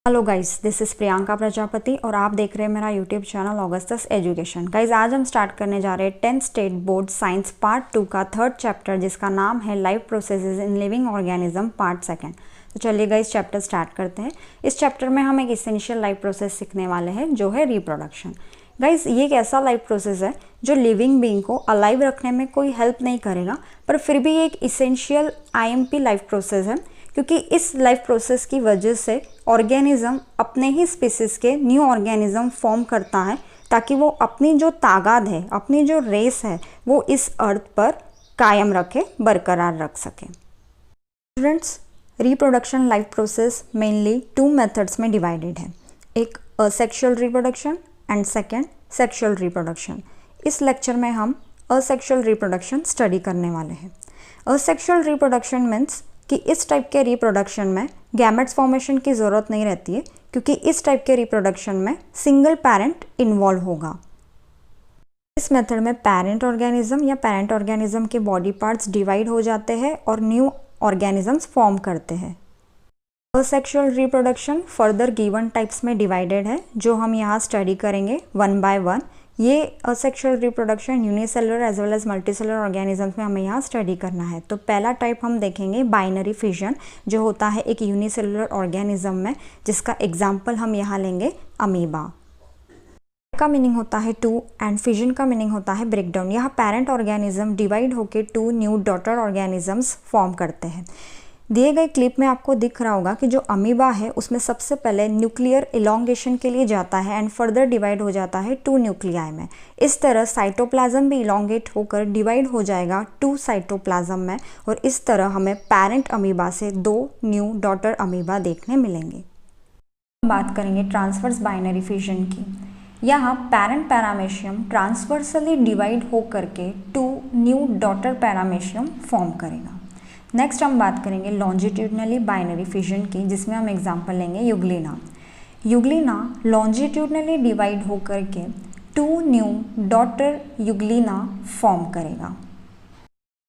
Hello guys, this is Priyanka Prajapati और आप देख रहे हैं मेरा YouTube channel Augustus education. Guys, आज हम स्टार्ट करने जा रहे हैं 10th state board science part 2 का 3rd चैप्टर, जिसका नाम है life processes in living organism part 2। तो चलिए गाइस, चैप्टर स्टार्ट करते हैं। इस चैप्टर में हम एक इसेंशियल लाइफ प्रोसेस सीखने वाले हैं, जो है रिप्रोडक्शन। गाइस, ये एक ऐसा लाइफ प्रोसेस है जो लिविंग बीइंग को अलाइव रखने में कोई हेल्प नहीं करेगा, पर फिर भी एक इसेंशियल IMP लाइफ प्रोसेस है, क्योंकि इस लाइफ प्रोसेस की वजह से ऑर्गेनिज्म अपने ही स्पीसीज के न्यू ऑर्गेनिज्म फॉर्म करता है, ताकि वो अपनी जो तादाद है, अपनी जो रेस है, वो इस अर्थ पर कायम रखे, बरकरार रख सके। Students, reproduction life process mainly 2 methods में डिवाइडेड है, एक asexual reproduction and second sexual reproduction. इस लेक्चर में हम असेक्सुअल रिप्रोडक्शन स्टडी करने वाले हैं। असेक्सुअल रिप्रोडक्शन मीन्स कि इस टाइप के रिप्रोडक्शन में गैमेट्स फॉर्मेशन की ज़रूरत नहीं रहती है, क्योंकि इस टाइप के रिप्रोडक्शन में सिंगल पेरेंट इन्वॉल्व होगा। इस मेथड में पेरेंट ऑर्गेनिज्म या पेरेंट ऑर्गेनिज्म के बॉडी पार्ट्स डिवाइड हो जाते हैं और न्यू ऑर्गेनिजम्स फॉर्म करते हैं। Asexual reproduction further given types में डिवाइडेड है, जो हम यहाँ स्टडी करेंगे 1 by 1। ये asexual reproduction unicellular as well as multicellular organisms में हमें यहाँ स्टडी करना है। तो पहला टाइप हम देखेंगे बाइनरी फिजन, जो होता है एक यूनिसेलुलर ऑर्गेनिज्म में, जिसका एग्जाम्पल हम यहाँ लेंगे अमीबा। का मीनिंग होता है 2 एंड फिजन का मीनिंग होता है ब्रेकडाउन। यहाँ पेरेंट ऑर्गेनिज्म डिवाइड होकर 2 न्यू डॉटर ऑर्गेनिजम्स फॉर्म करते हैं। दिए गए क्लिप में आपको दिख रहा होगा कि जो अमीबा है उसमें सबसे पहले न्यूक्लियर इलोंगेशन के लिए जाता है एंड फर्दर डिवाइड हो जाता है 2 न्यूक्लियाई में। इस तरह साइटोप्लाज्म भी इलोंगेट होकर डिवाइड हो जाएगा 2 साइटोप्लाज्म में, और इस तरह हमें पेरेंट अमीबा से 2 न्यू डॉटर अमीबा देखने मिलेंगे। बात करेंगे ट्रांसवर्स बाइनरी फिजन की। यहाँ पेरेंट पैरामेशियम ट्रांसवर्सली डिवाइड होकर के 2 न्यू डॉटर पैरामेशियम फॉर्म करेगा। नेक्स्ट हम बात करेंगे लॉन्जिट्यूडनली बाइनरी फिजन की, जिसमें हम एग्जांपल लेंगे यूग्लिना। यूग्लिना लॉन्जिट्यूडनली डिवाइड होकर के 2 न्यू डॉटर यूग्लिना फॉर्म करेगा।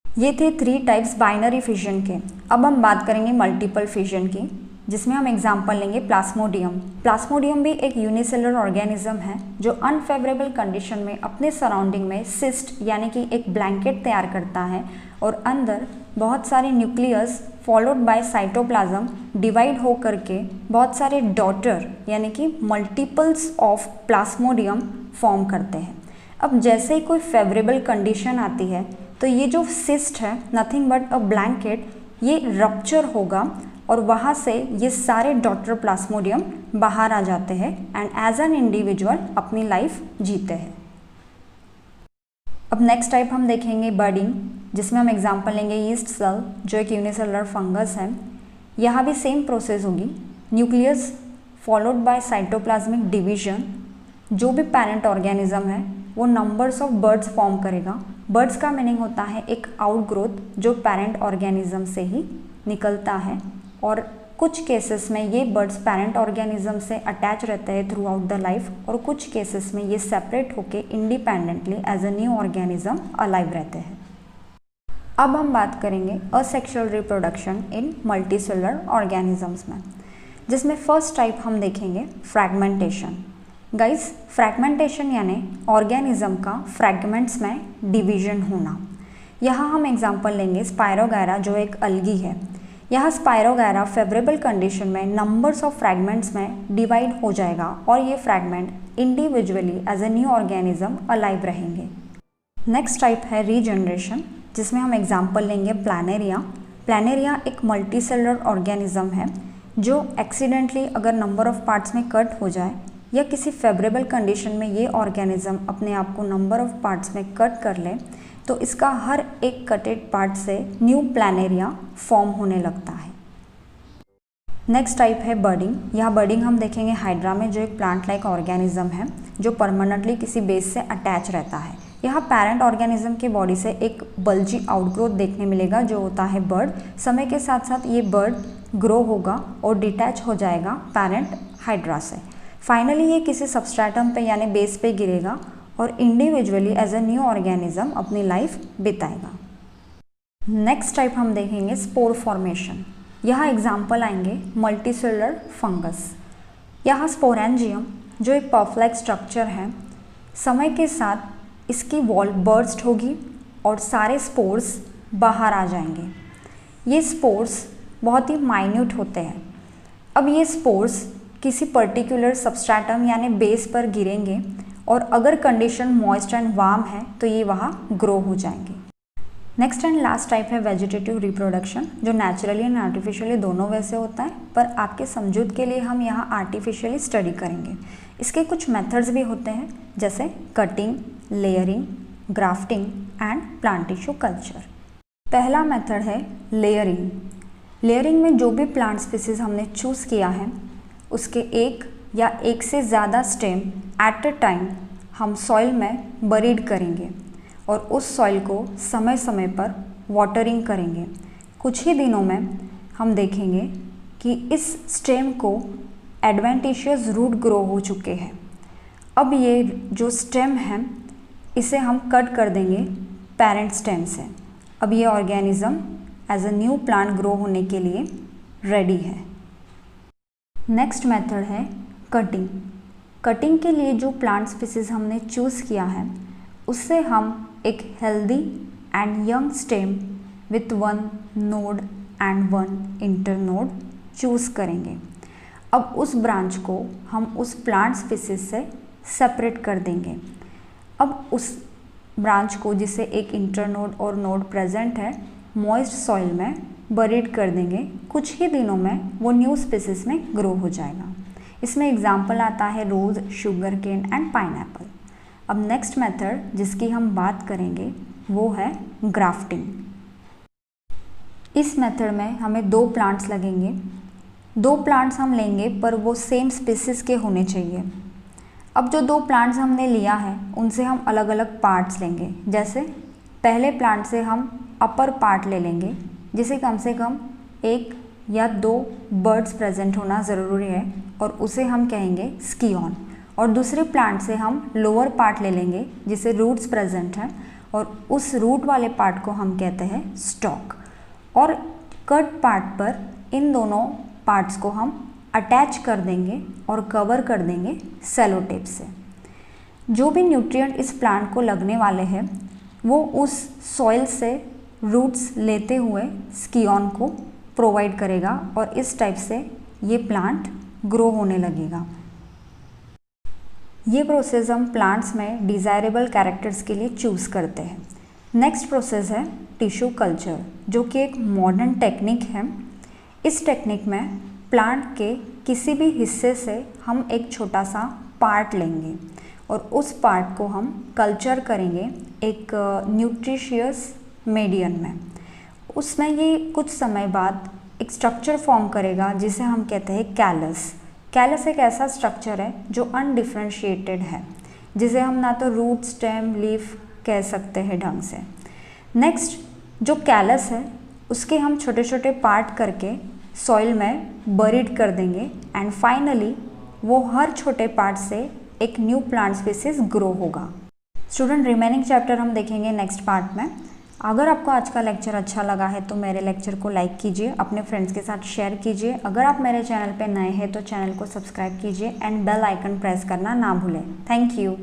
ये थे 3 टाइप्स बाइनरी फिजन के। अब हम बात करेंगे मल्टीपल फिजन की, जिसमें हम एग्जांपल लेंगे प्लाज्मोडियम। प्लाज्मोडियम भी एक यूनिसेलुलर ऑर्गेनिज्म है, जो अनफेवरेबल कंडीशन में अपने सराउंडिंग में सिस्ट यानी कि एक ब्लैंकेट तैयार करता है, और अंदर बहुत सारे nucleus followed by cytoplasm divide हो करके बहुत सारे डॉटर यानी कि मल्टीपल्स ऑफ प्लाज्मोडियम फॉर्म करते हैं। अब जैसे ही कोई फेवरेबल कंडीशन आती है, तो ये जो सिस्ट है, नथिंग बट अ ब्लैंकेट, ये रप्चर होगा और वहाँ से ये सारे डॉटर प्लाज्मोडियम बाहर आ जाते हैं एंड एज एन इंडिविजुअल अपनी लाइफ जीते हैं। अब नेक्स्ट टाइप हम देखेंगे बर्डिंग, जिसमें हम एग्जांपल लेंगे यीस्ट सेल, जो एक यूनिसेलुलर फंगस है। यहाँ भी सेम प्रोसेस होगी, nucleus followed by cytoplasmic division. जो भी पेरेंट ऑर्गेनिज्म है वो नंबर्स ऑफ बर्ड्स फॉर्म करेगा। बर्ड्स का मीनिंग होता है एक आउटग्रोथ जो पेरेंट ऑर्गेनिज्म से ही निकलता है, और कुछ केसेस में ये बर्ड्स पेरेंट ऑर्गेनिज्म से अटैच रहते हैं थ्रू आउट द लाइफ, और कुछ केसेस में ये सेपरेट होके independently as a new organism alive रहते हैं। अब हम बात करेंगे asexual reproduction in multicellular organisms में, जिसमें फर्स्ट टाइप हम देखेंगे फ्रैगमेंटेशन। गाइस, फ्रैगमेंटेशन यानी ऑर्गेनिज्म का फ्रैगमेंट्स में डिवीजन होना। यहाँ हम एग्जांपल लेंगे स्पायरोगैरा, जो एक अलगी है। यहाँ स्पायरोगैरा फेवरेबल कंडीशन में नंबर्स ऑफ फ्रैगमेंट्स में डिवाइड हो जाएगा, और ये fragment individually as a new organism alive रहेंगे। नेक्स्ट टाइप है रीजनरेशन, जिसमें हम एग्जांपल लेंगे प्लानेरिया। प्लानेरिया एक मल्टीसेलुलर ऑर्गेनिज्म है, जो एक्सीडेंटली अगर नंबर ऑफ पार्ट्स में कट हो जाए या किसी फेवरेबल कंडीशन में ये ऑर्गेनिज्म अपने आप को नंबर ऑफ पार्ट्स में कट कर ले, तो इसका हर एक कटेड पार्ट से न्यू प्लानेरिया फॉर्म होने लगता है। नेक्स्ट टाइप है बर्डिंग। यह बर्डिंग हम देखेंगे हाइड्रा में, जो एक प्लांट लाइक ऑर्गेनिज्म है, जो परमानेंटली किसी बेस से अटैच रहता है। यहाँ पेरेंट ऑर्गेनिज्म की बॉडी से एक बल्जी आउटग्रोथ देखने मिलेगा, जो होता है बर्ड। समय के साथ साथ ये बर्ड ग्रो होगा और डिटैच हो जाएगा पेरेंट हाइड्रा से। फाइनली ये किसी सबस्ट्रेटम पे यानी बेस पे गिरेगा और individually as a new organism अपनी लाइफ बिताएगा। नेक्स्ट टाइप हम देखेंगे स्पोर फॉर्मेशन। यहाँ एग्जाम्पल आएंगे मल्टीसेलुलर फंगस। यहाँ स्पोरेंजियम जो एक परफ्लेक्स स्ट्रक्चर है, समय के साथ इसकी वॉल बर्स्ट होगी और सारे स्पोर्स बाहर आ जाएंगे। ये स्पोर्स बहुत ही माइन्यूट होते हैं। अब ये स्पोर्स किसी पर्टिकुलर सबस्ट्रेटम यानी बेस पर गिरेंगे और अगर कंडीशन मॉइस्ट एंड वार्म है तो ये वहाँ ग्रो हो जाएंगे। नेक्स्ट एंड लास्ट टाइप है वेजिटेटिव रिप्रोडक्शन, जो नेचुरली एंड आर्टिफिशियली दोनों वैसे होता है, पर आपके समझूत के लिए हम यहाँ आर्टिफिशियली स्टडी करेंगे। इसके कुछ मेथड्स भी होते हैं, जैसे cutting, layering, grafting and plant tissue culture. पहला मेथड है लेयरिंग। लेयरिंग में जो भी प्लांट स्पीसीज हमने चूज़ किया है उसके एक या एक से ज़्यादा स्टेम एट अ टाइम हम सॉइल में बरीड करेंगे और उस सॉइल को समय समय पर वाटरिंग करेंगे। कुछ ही दिनों में हम देखेंगे कि इस स्टेम को एडवेंटिशियस रूट ग्रो हो चुके हैं। अब ये जो स्टेम है इसे हम कट कर देंगे पेरेंट स्टेम से। अब ये organism as a new plant grow होने के लिए रेडी है। नेक्स्ट मेथड है कटिंग। कटिंग के लिए जो प्लांट स्पीसीज हमने चूज़ किया है उससे हम एक healthy and young stem with 1 node and 1 internode choose करेंगे। अब उस ब्रांच को हम उस प्लांट स्पीसीज से सेपरेट कर देंगे। अब उस ब्रांच को जिसे एक इंटरनोड और नोड प्रेजेंट है मॉइस्ट सॉइल में बरीड कर देंगे। कुछ ही दिनों में वो न्यू स्पीसीज में ग्रो हो जाएगा। इसमें एग्जाम्पल आता है रोज़, शुगर केन एंड पाइनएप्पल। अब नेक्स्ट मेथड जिसकी हम बात करेंगे वो है ग्राफ्टिंग। इस मेथड में हमें 2 प्लांट्स लगेंगे। 2 प्लांट्स हम लेंगे पर वो सेम स्पीसीज के होने चाहिए। अब जो 2 प्लांट्स हमने लिया है उनसे हम अलग अलग पार्ट्स लेंगे। जैसे पहले प्लांट से हम अपर पार्ट ले लेंगे जिसे कम से कम 1 या 2 बर्ड्स प्रेजेंट होना ज़रूरी है और उसे हम कहेंगे स्कियॉन। और दूसरे प्लांट से हम लोअर पार्ट ले लेंगे जिसे रूट्स प्रेजेंट हैं और उस रूट वाले पार्ट को हम कहते हैं स्टॉक। और कट पार्ट पर इन दोनों पार्ट्स को हम अटैच कर देंगे और कवर कर देंगे सेलो टेप से। जो भी न्यूट्रिएंट इस प्लांट को लगने वाले हैं वो उस सॉइल से रूट्स लेते हुए स्कियॉन को प्रोवाइड करेगा और इस टाइप से ये प्लांट ग्रो होने लगेगा। ये प्रोसेस हम प्लांट्स में डिज़ायरेबल कैरेक्टर्स के लिए चूज़ करते हैं। नेक्स्ट प्रोसेस है टिश्यू कल्चर, जो कि एक मॉडर्न टेक्निक है। इस टेक्निक में प्लांट के किसी भी हिस्से से हम एक छोटा सा पार्ट लेंगे और उस पार्ट को हम कल्चर करेंगे एक न्यूट्रिशियस मीडियम में। उसमें ये कुछ समय बाद एक स्ट्रक्चर फॉर्म करेगा जिसे हम कहते हैं कैलस। कैलस एक ऐसा स्ट्रक्चर है जो अनडिफरेंशिएटेड है, जिसे हम ना तो रूट, स्टेम, लीफ कह सकते हैं ढंग से। नेक्स्ट जो कैलस है उसके हम छोटे छोटे पार्ट करके सॉइल में बरीड कर देंगे एंड फाइनली वो हर छोटे पार्ट से एक न्यू प्लांट स्पीसीज ग्रो होगा। स्टूडेंट, रिमेनिंग चैप्टर हम देखेंगे नेक्स्ट पार्ट में। अगर आपको आज का लेक्चर अच्छा लगा है तो मेरे लेक्चर को लाइक कीजिए, अपने फ्रेंड्स के साथ शेयर कीजिए। अगर आप मेरे चैनल पे नए हैं तो चैनल को सब्सक्राइब कीजिए एंड बेल आइकन प्रेस करना ना भूलें। Thank you.